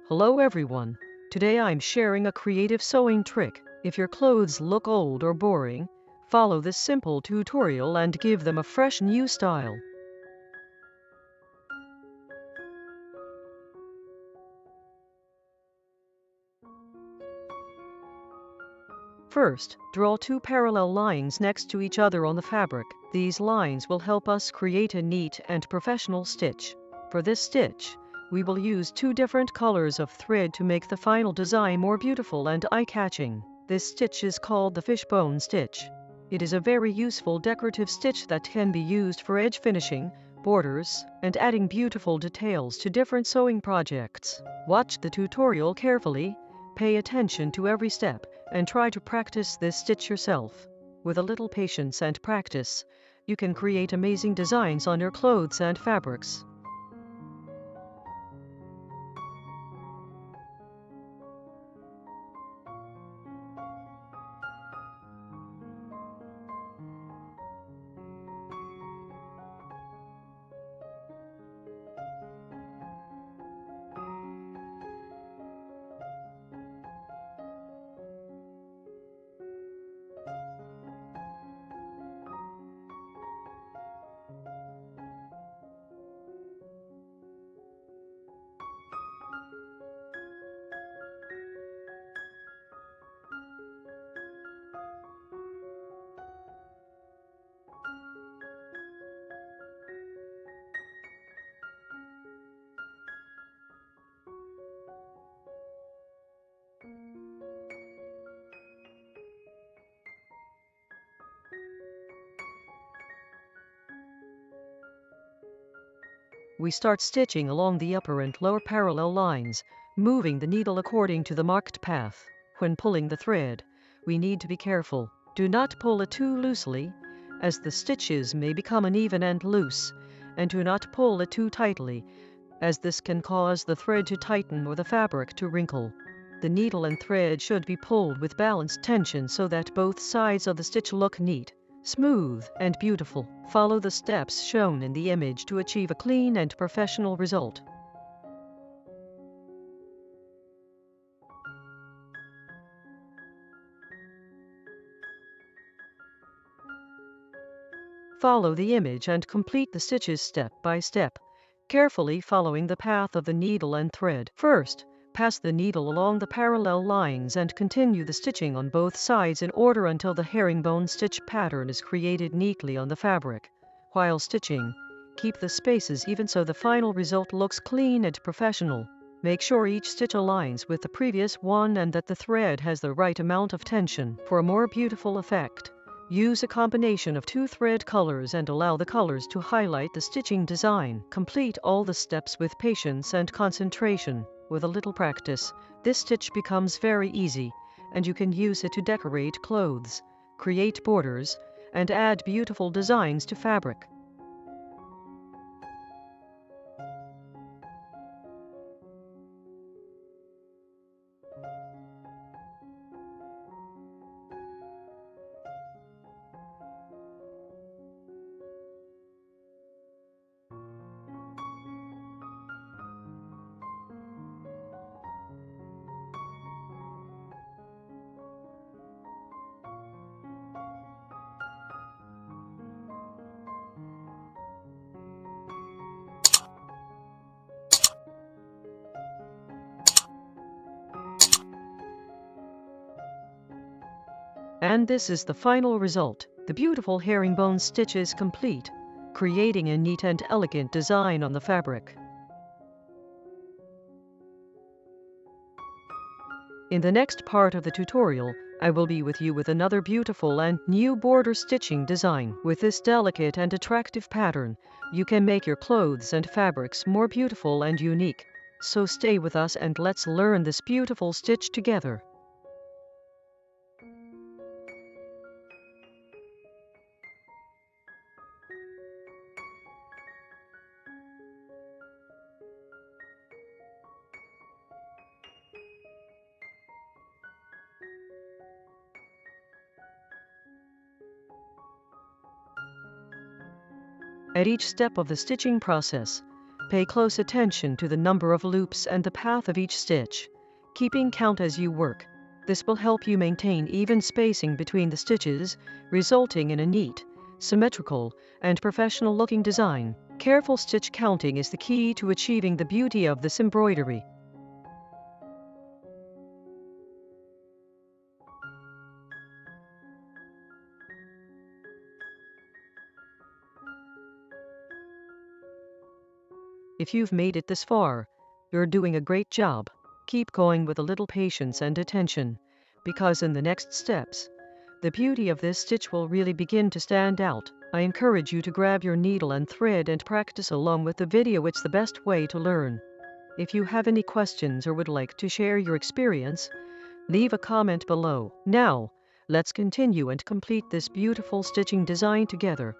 Hello everyone. Today I'm sharing a creative sewing trick. If your clothes look old or boring, follow this simple tutorial and give them a fresh new style. First, draw two parallel lines next to each other on the fabric. These lines will help us create a neat and professional stitch. For this stitch, we will use two different colors of thread to make the final design more beautiful and eye-catching. This stitch is called the fishbone stitch. It is a very useful decorative stitch that can be used for edge finishing, borders, and adding beautiful details to different sewing projects. Watch the tutorial carefully, pay attention to every step, and try to practice this stitch yourself. With a little patience and practice, you can create amazing designs on your clothes and fabrics. We start stitching along the upper and lower parallel lines, moving the needle according to the marked path. When pulling the thread, we need to be careful. Do not pull it too loosely, as the stitches may become uneven and loose, and do not pull it too tightly, as this can cause the thread to tighten or the fabric to wrinkle. The needle and thread should be pulled with balanced tension so that both sides of the stitch look neat, smooth, and beautiful. Follow the steps shown in the image to achieve a clean and professional result. Follow the image and complete the stitches step by step, carefully following the path of the needle and thread. First, pass the needle along the parallel lines and continue the stitching on both sides in order until the herringbone stitch pattern is created neatly on the fabric. While stitching, keep the spaces even so the final result looks clean and professional. Make sure each stitch aligns with the previous one and that the thread has the right amount of tension. For a more beautiful effect, use a combination of two thread colors and allow the colors to highlight the stitching design. Complete all the steps with patience and concentration. With a little practice, this stitch becomes very easy, and you can use it to decorate clothes, create borders, and add beautiful designs to fabric. And this is the final result. The beautiful herringbone stitch is complete, creating a neat and elegant design on the fabric. In the next part of the tutorial, I will be with you with another beautiful and new border stitching design. With this delicate and attractive pattern, you can make your clothes and fabrics more beautiful and unique. So stay with us and let's learn this beautiful stitch together. At each step of the stitching process, Pay close attention to the number of loops and the path of each stitch, keeping count as you work. This will help you maintain even spacing between the stitches, resulting in a neat, symmetrical, and professional-looking design. Careful stitch counting is the key to achieving the beauty of this embroidery. If you've made it this far, you're doing a great job. Keep going with a little patience and attention, because in the next steps, the beauty of this stitch will really begin to stand out. I encourage you to grab your needle and thread and practice along with the video. It's the best way to learn. If you have any questions or would like to share your experience, leave a comment below. Now, let's continue and complete this beautiful stitching design together.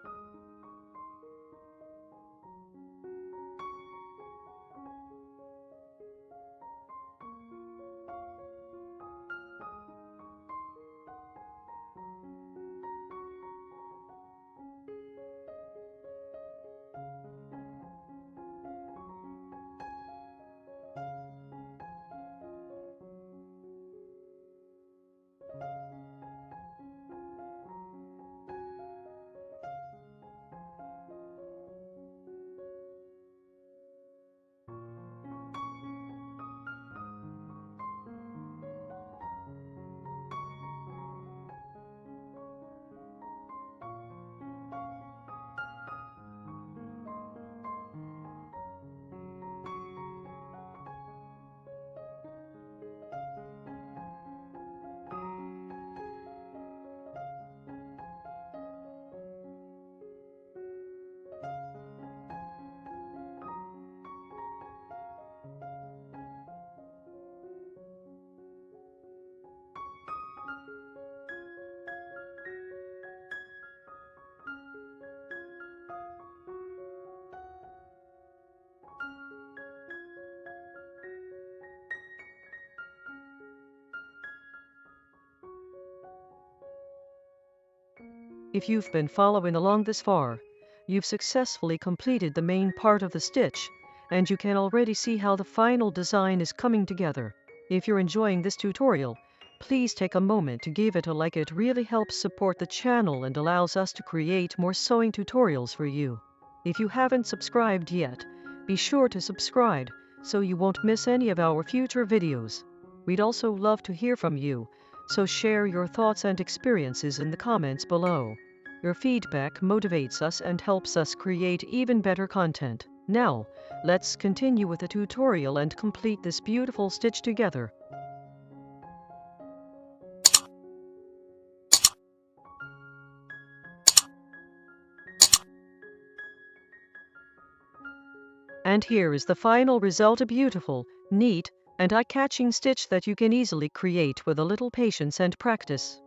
If you've been following along this far, you've successfully completed the main part of the stitch, and you can already see how the final design is coming together. If you're enjoying this tutorial, please take a moment to give it a like. It really helps support the channel and allows us to create more sewing tutorials for you. If you haven't subscribed yet, be sure to subscribe so you won't miss any of our future videos. We'd also love to hear from you, so share your thoughts and experiences in the comments below. Your feedback motivates us and helps us create even better content. Now, let's continue with the tutorial and complete this beautiful stitch together. And here is the final result, a beautiful, neat, and eye-catching stitch that you can easily create with a little patience and practice.